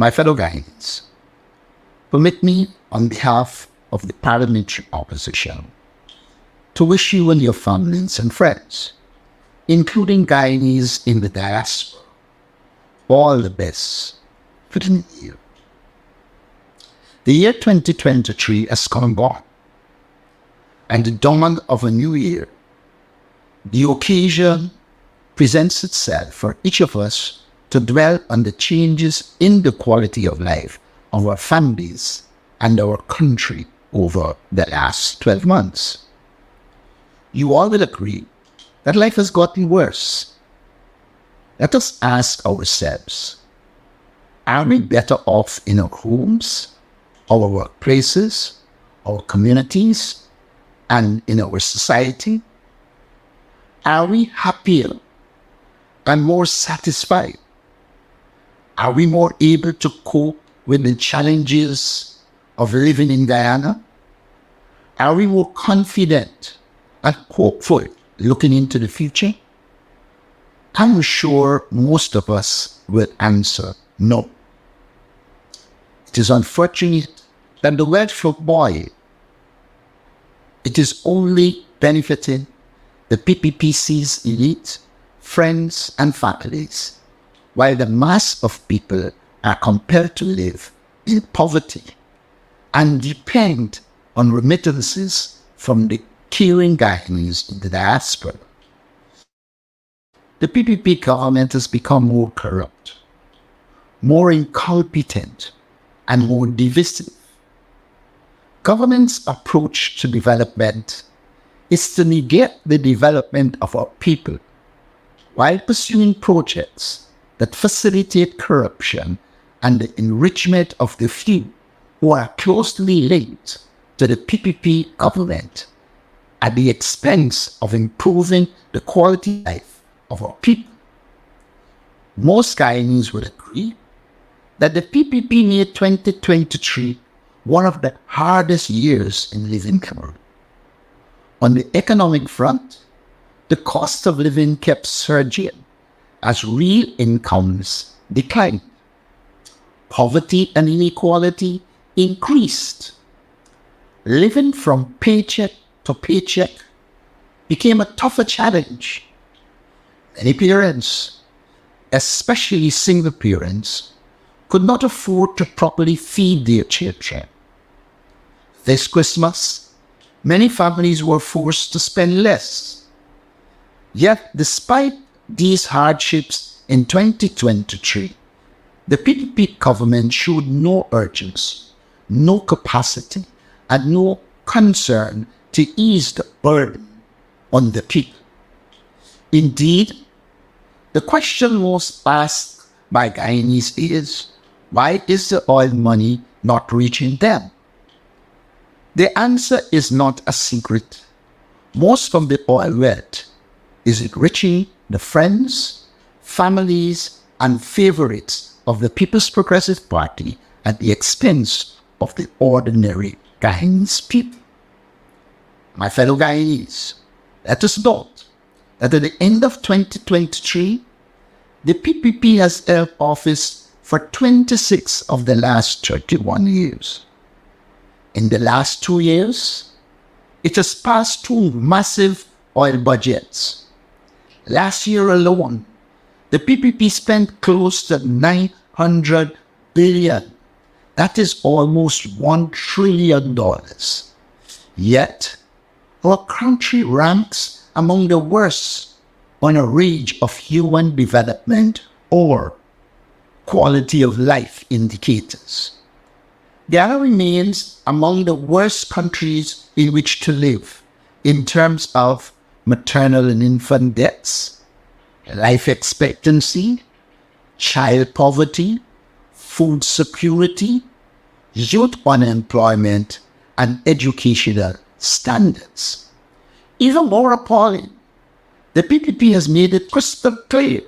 My fellow Ghanaians, permit me, on behalf of the parliamentary opposition, to wish you and your families and friends, including Guyanese in the diaspora, all the best for the new year. The year 2023 has come and gone, and the dawn of a new year. The occasion presents itself for each of us to dwell on the changes in the quality of life of our families and our country over the last 12 months. You all will agree that life has gotten worse. Let us ask ourselves, are we better off in our homes, our workplaces, our communities, and in our society? Are we happier and more satisfied? Are we more able to cope with the challenges of living in Guyana? Are we more confident and hopeful looking into the future? I'm sure most of us will answer no. It is unfortunate that the wealth boy, it is only benefiting the PPPC's elite, friends and families, while the mass of people are compelled to live in poverty and depend on remittances from the caring Guyanese in the diaspora. The PPP government has become more corrupt, more incompetent, and more divisive. Government's approach to development is to negate the development of our people while pursuing projects that facilitate corruption and the enrichment of the few who are closely linked to the PPP government at the expense of improving the quality of life of our people. Most Guyanese would agree that the PPP made 2023 one of the hardest years in living Cameroon. On the economic front, the cost of living kept surging as real incomes declined. Poverty and inequality increased. Living from paycheck to paycheck became a tougher challenge. Many parents, especially single parents, could not afford to properly feed their children. This Christmas, many families were forced to spend less. Yet, despite these hardships in 2023, the PPP government showed no urgency, no capacity, and no concern to ease the burden on the people. Indeed, the question most asked by Guyanese is, why is the oil money not reaching them? The answer is not a secret. Most of the oil wealth is enriching the friends, families, and favorites of the People's Progressive Party at the expense of the ordinary Guyanese people. My fellow Guyanese, let us note that at the end of 2023, the PPP has held office for 26 of the last 31 years. In the last 2 years, it has passed 2 massive oil budgets. Last year alone, the PPP spent close to 900 billion. That is almost $1 trillion. Yet, our country ranks among the worst on a range of human development or quality of life indicators. Ghana remains among the worst countries in which to live in terms of maternal and infant deaths, life expectancy, child poverty, food security, youth unemployment, and educational standards. Even more appalling, the PPP has made it crystal clear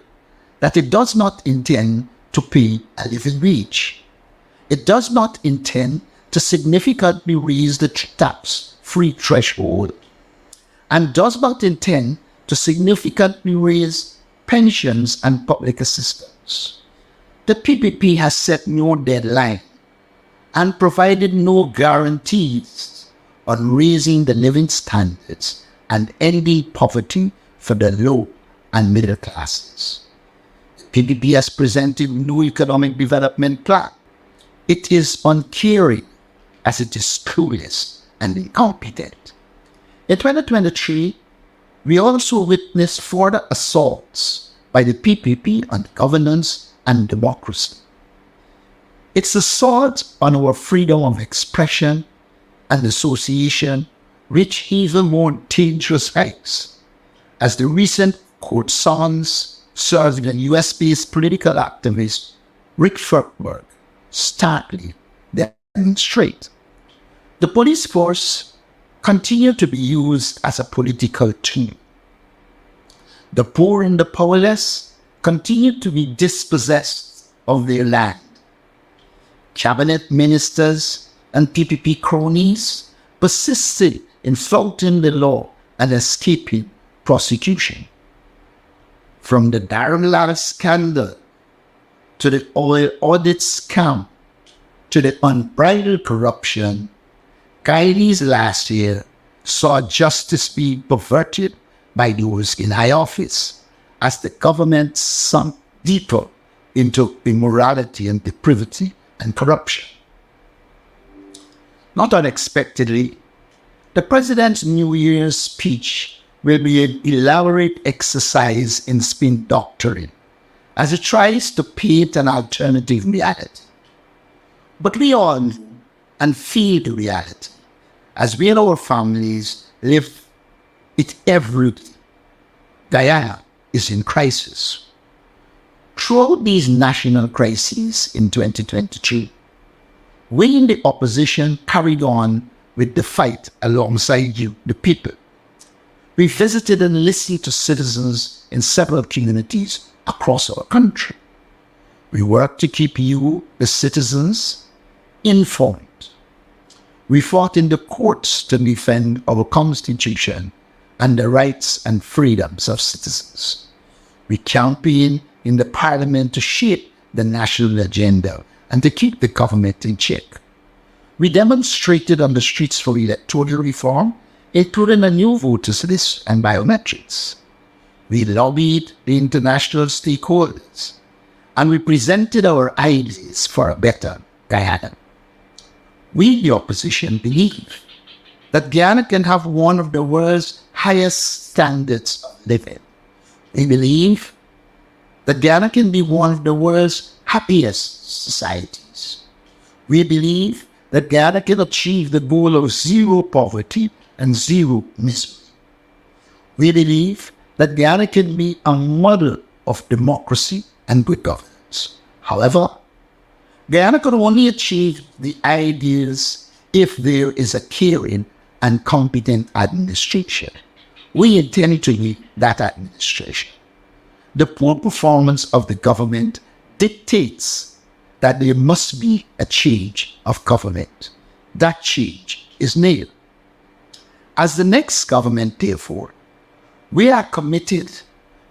that it does not intend to pay a living wage. It does not intend to significantly raise the tax-free threshold and does not intend to significantly raise pensions and public assistance. The PPP has set no deadline and provided no guarantees on raising the living standards and ending poverty for the low and middle classes. The PPP has presented no economic development plan. It is uncaring as it is clueless and incompetent. In 2023, we also witnessed further assaults by the PPP on governance and democracy. Its assault on our freedom of expression and association reached even more dangerous heights, as the recent court summons serving a US-based political activist, Rick Ferkberg, starkly demonstrate. The police force continued to be used as a political tool. The poor and the powerless continued to be dispossessed of their land. Cabinet ministers and PPP cronies persisted in flouting the law and escaping prosecution. From the Darren Lara scandal to the oil audit scam to the unbridled corruption, Kylie's last year saw justice be perverted by those in high office as the government sunk deeper into immorality and depravity and corruption. Not unexpectedly, the President's New Year's speech will be an elaborate exercise in spin doctoring as it tries to paint an alternative reality. But we all know and feel the reality as we and our families live it every day. Guyana is in crisis. Throughout these national crises in 2022, we in the opposition carried on with the fight alongside you, the people. We visited and listened to citizens in several communities across our country. We worked to keep you, the citizens, informed. We fought in the courts to defend our Constitution and the rights and freedoms of citizens. We campaigned in the Parliament to shape the national agenda and to keep the government in check. We demonstrated on the streets for electoral reform, including a new voters list and biometrics. We lobbied the international stakeholders, and we presented our ideas for a better Guyana. We, the opposition, believe that Guyana can have one of the world's highest standards of living. We believe that Guyana can be one of the world's happiest societies. We believe that Guyana can achieve the goal of zero poverty and zero misery. We believe that Guyana can be a model of democracy and good governance. However, Guyana could only achieve the ideals if there is a caring and competent administration. We intend to be that administration. The poor performance of the government dictates that there must be a change of government. That change is needed. As the next government, therefore, we are committed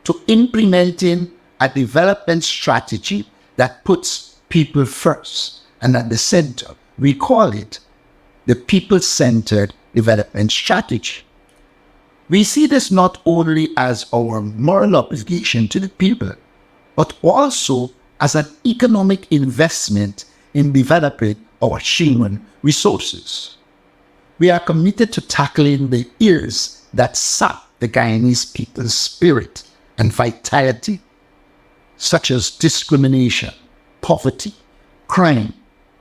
to implementing a development strategy that puts people first and at the center. We call it the people-centered development strategy. We see this not only as our moral obligation to the people, but also as an economic investment in developing our human resources. We are committed to tackling the ills that sap the Guyanese people's spirit and vitality, such as discrimination, poverty, crime,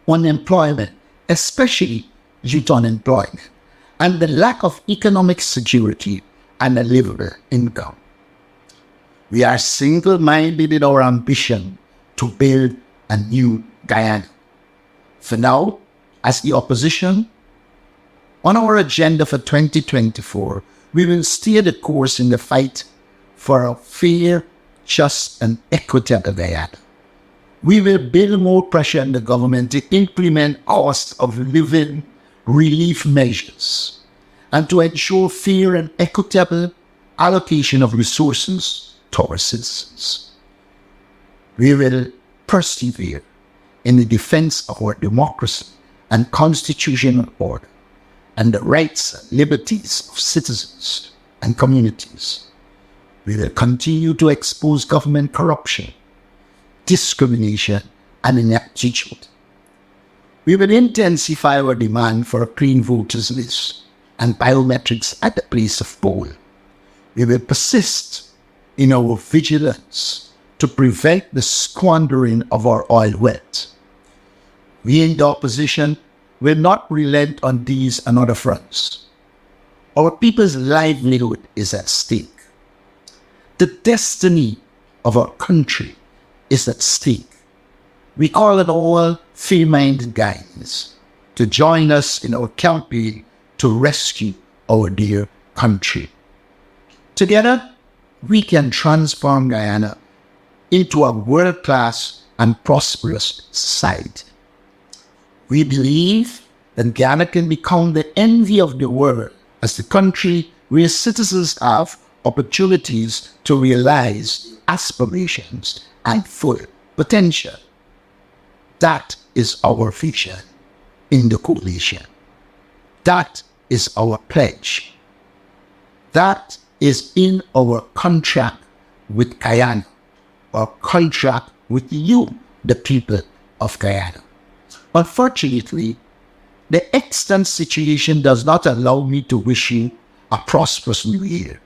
unemployment, especially youth unemployment, and the lack of economic security and a livable income. We are single-minded in our ambition to build a new Guyana. For now, as the opposition, on our agenda for 2024, we will steer the course in the fight for a fair, just, and equitable Guyana. We will build more pressure on the government to implement cost of living relief measures and to ensure fair and equitable allocation of resources to our citizens. We will persevere in the defense of our democracy and constitutional order and the rights and liberties of citizens and communities. We will continue to expose government corruption, discrimination, and ineptitude. We will intensify our demand for a clean voters list and biometrics at the place of poll. We will persist in our vigilance to prevent the squandering of our oil wealth. We in the opposition will not relent on these and other fronts. Our people's livelihood is at stake. The destiny of our country is at stake. We call on all free-minded guys to join us in our campaign to rescue our dear country. Together, we can transform Guyana into a world-class and prosperous society. We believe that Guyana can become the envy of the world as the country where citizens have opportunities to realize aspirations and full potential. That is our vision in the coalition. That is our pledge. That is in our contract with Guyana, our contract with you, the people of Guyana. Unfortunately, the extant situation does not allow me to wish you a prosperous new year.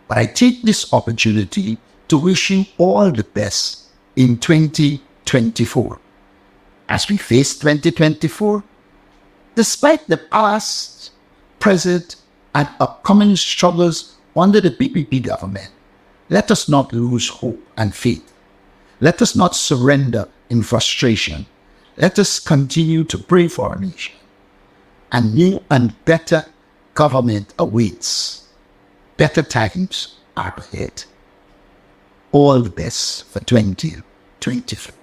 But I take this opportunity to wish you all the best in 2024. As we face 2024, despite the past, present, and upcoming struggles under the PPP government, let us not lose hope and faith. Let us not surrender in frustration. Let us continue to pray for our nation. A new and better government awaits. Better times are ahead. All the best for 2023.